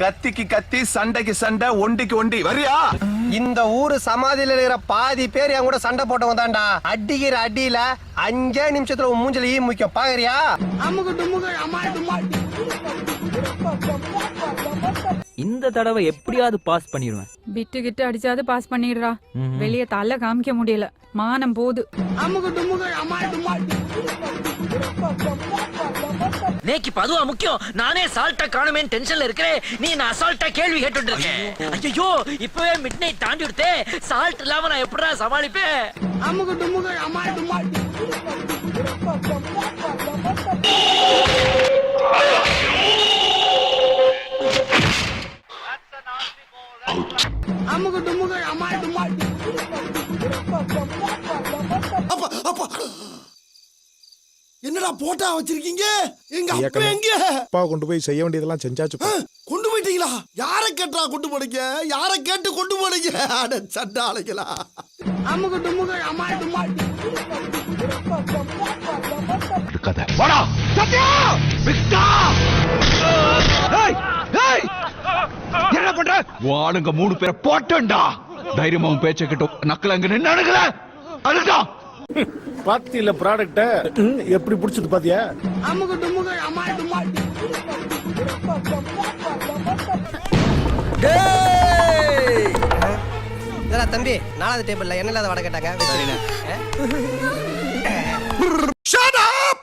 கத்திக்கு கத்தி சண்டைக்கு சண்டை ஒண்டிக்கு ஒண்டி வரியா? இந்த ஊரு சமாதியில இருக்கிற பாதி பேர் என் கூட சண்டை போட்டவங்க தான்டா. அடிக்கிற அடியில 5 நிமிஷத்துல உன் மூஞ்சில ஈ முக்கியம் பாக்குறியா? இந்த தடவை எப்படியாவது பாஸ் பண்ணிடுவேன். பிட்டு கிட்டு அடிச்சாது பாஸ் பண்ணிடுறா. வெளிய தலை காமிக்க முடியல, மானம் போது. நேக்கு பதுவா முக்கியம். நானே சால்ட்டா காணுமே டென்ஷன்ல இருக்கிறேன். நீ நான் அசால்ட்டா கேள்வி கேட்டுட்டு இருக்கேன். ஐயோ இப்பவே மிட் நைட் தாண்டி விடுத்தே. சால்ட் இல்லாம நான் எப்படிடா சமாளிப்பேன்? என்னடா போட்டா வச்சிருக்கீங்க? எங்க அப்பா எங்க? அப்பா கொண்டு போய் செய்ய வேண்டியதெல்லாம் செஞ்சாச்சு. கொண்டு போயிட்டீங்களா? யாரை கேட்டா கொண்டு போனீங்க? யாரை கேட்டு கொண்டு போனீங்க? அட சண்டாளைகளா. வாடா சத்யா விக்டா. ஏய் ஏய் என்ன பண்ற? வாளுங்க 3 பேரை போட்டேன்டா. தைரியமா உன் பேச்ச கேட்டு நக்கல அங்க நின்னுடுங்கல. அதுதான் பாத்தியில ப்ராடக்ட்ட எப்படி புடிச்சது பாத்தியா? தம்பி 4வது டேபிள்ல என்ன இல்லாத வடை கேட்டாங்க. Shut up!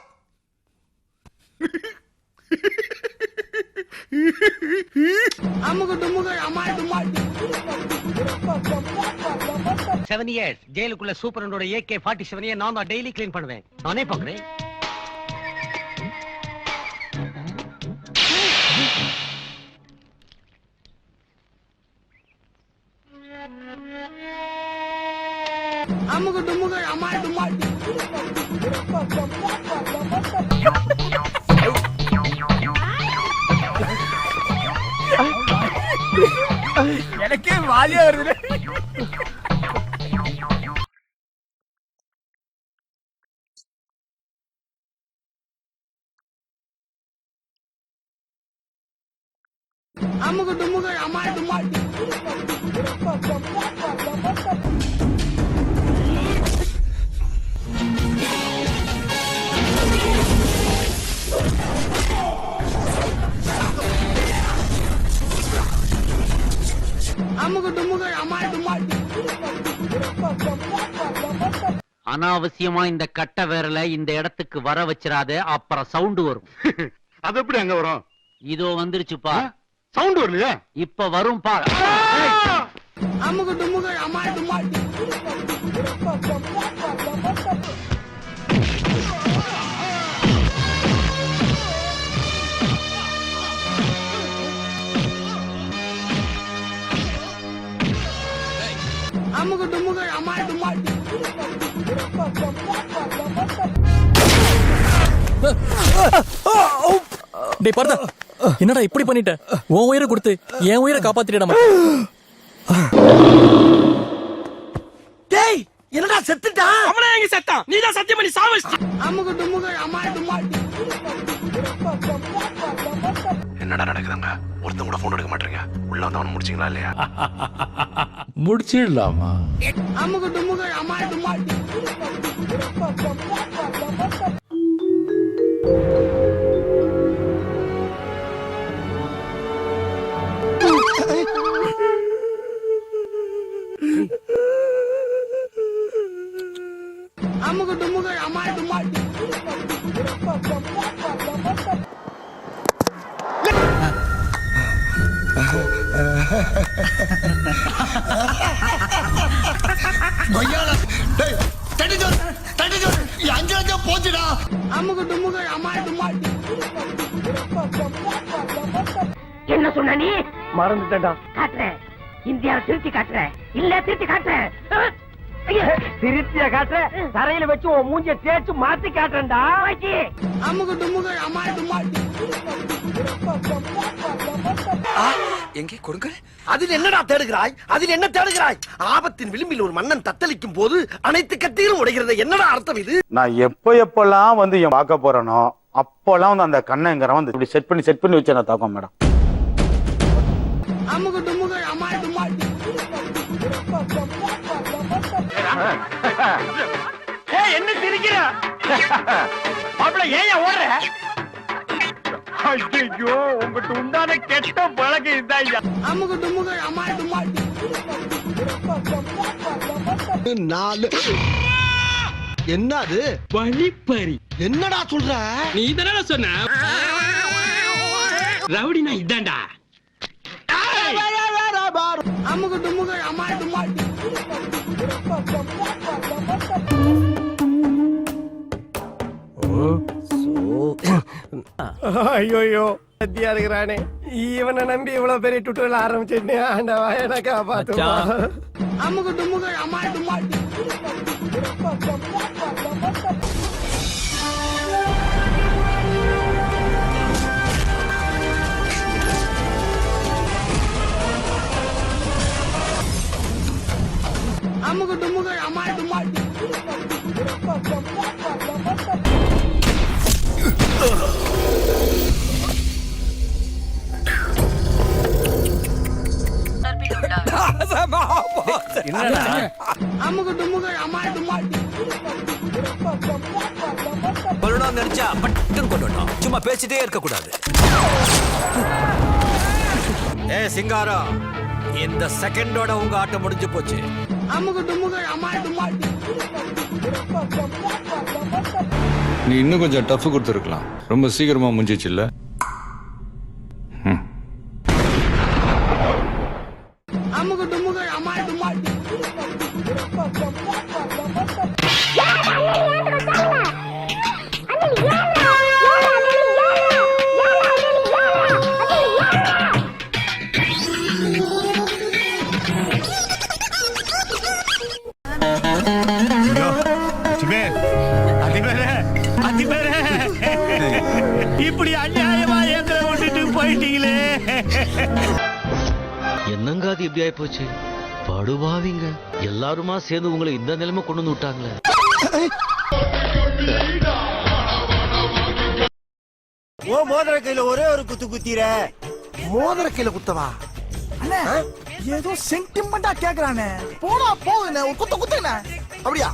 ஜெயிலுக்குள்ள சூப்பரண்டோட AK-47 நான் தான் டெய்லி கிளீன் பண்ணுவேன். நானே பாக்குறேன். எனக்கே வாலியா வருது. அனாவசியமா இந்த கட்ட வேறல இந்த இடத்துக்கு வர வச்சிராத, அப்புறம் சவுண்ட் வரும். அது எப்படி அங்க வரும்? இதோ வந்துருச்சுப்பா. சவுண்ட் வரலையா? இப்ப வரும் பா. டேய் பார்த்த, என்னடா இப்படி பண்ணிட்ட? உன் உயிரை கொடுத்து என் உயிரை காப்பாத்திட்டா. டேய் என்னடா செத்துட்டா? அவனே எங்க செத்தான்? நீதான் சத்தியம் பண்ணி சாவச்சி. என்னடா நடக்குதுங்க? ஒருத்தன் கூட போன் எடுக்க மாட்டீங்க. உள்ள வந்து அவனை முடிச்சீங்களா இல்லையா? முடிச்சிடலாமா? போச்சுடா. என்ன சொன்ன நீ? மறந்துட்டேன்டா. காட்டுறேன். இந்தியா திருத்தி காட்டுறேன். இல்ல திருத்தி காட்டுறேன். திருத்திய காட்டுற, தரையில வச்சு உன் மூஞ்சிய தேய்ச்சு மாத்தி காட்டுறேன்டா. எங்கே கொடுங்க? அதில் என்னடா தேடுகிறாய்? அதில் என்ன தேடுகிறாய்? ஆபத்தின் விளிம்பில் ஒரு மன்னன் தத்தளிக்கும் போது அனைத்து கத்திகளும் உடைகிறது. என்னடா அர்த்தம் இது? நான் எப்பெல்லாம் வந்து பார்க்க போறேனோ அப்பெல்லாம் வந்து அந்த கண்ணங்கிறவன் வந்து இப்படி செட் பண்ணி வச்சு நான் தாக்கம் மேடம். என்ன சிரிக்கிற மாப்பிள்ள ஏன் ஓடுற? ஐயோ உங்ககிட்ட உண்டான கெட்ட பழக்கம் இதான். என்னது வழிப்பறி. என்னடா சொல்ற? நீ தானே சொன்ன ரவுடி நான் இதான்டா. ஐயோ சத்தியா இருக்கிறானே, இவனை நம்பி இவ்வளவு பெரிய டுட்டோரியல் ஆரம்பிச்சிட்டு ஆண்டவா என்ன காப்பாத்து. நினைச்சா பட்டன் கொண்டு வரணும். சும்மா பேசிட்டே இருக்க கூடாது. ஏ சிங்காரம், இந்த செகண்டோட உங்க ஆட்டம் முடிஞ்சு போச்சு. நீ இன்னும் கொஞ்சம் டஃப் கொடுத்துருக்கலாம். ரொம்ப சீக்கிரமா முடிஞ்சிச்சு இல்ல? இப்படி அநியாயமா எங்களை விட்டுட்டு போயிட்டீங்களே. என்னங்க அது எப்படி ஆயி போச்சு? படுபாவிங்க எல்லாருமா சேர்ந்து உங்களை இந்த நிலைமை கொண்டு வந்து விட்டாங்களே. ஓ மோதிர கையில ஒரே ஒரு குத்து குத்திர. மோதிர கையில குத்தவா? ஏதோ சென்டிமெண்டா கேக்குறானே. போடா போகுது, குத்து குத்துன. அப்படியா?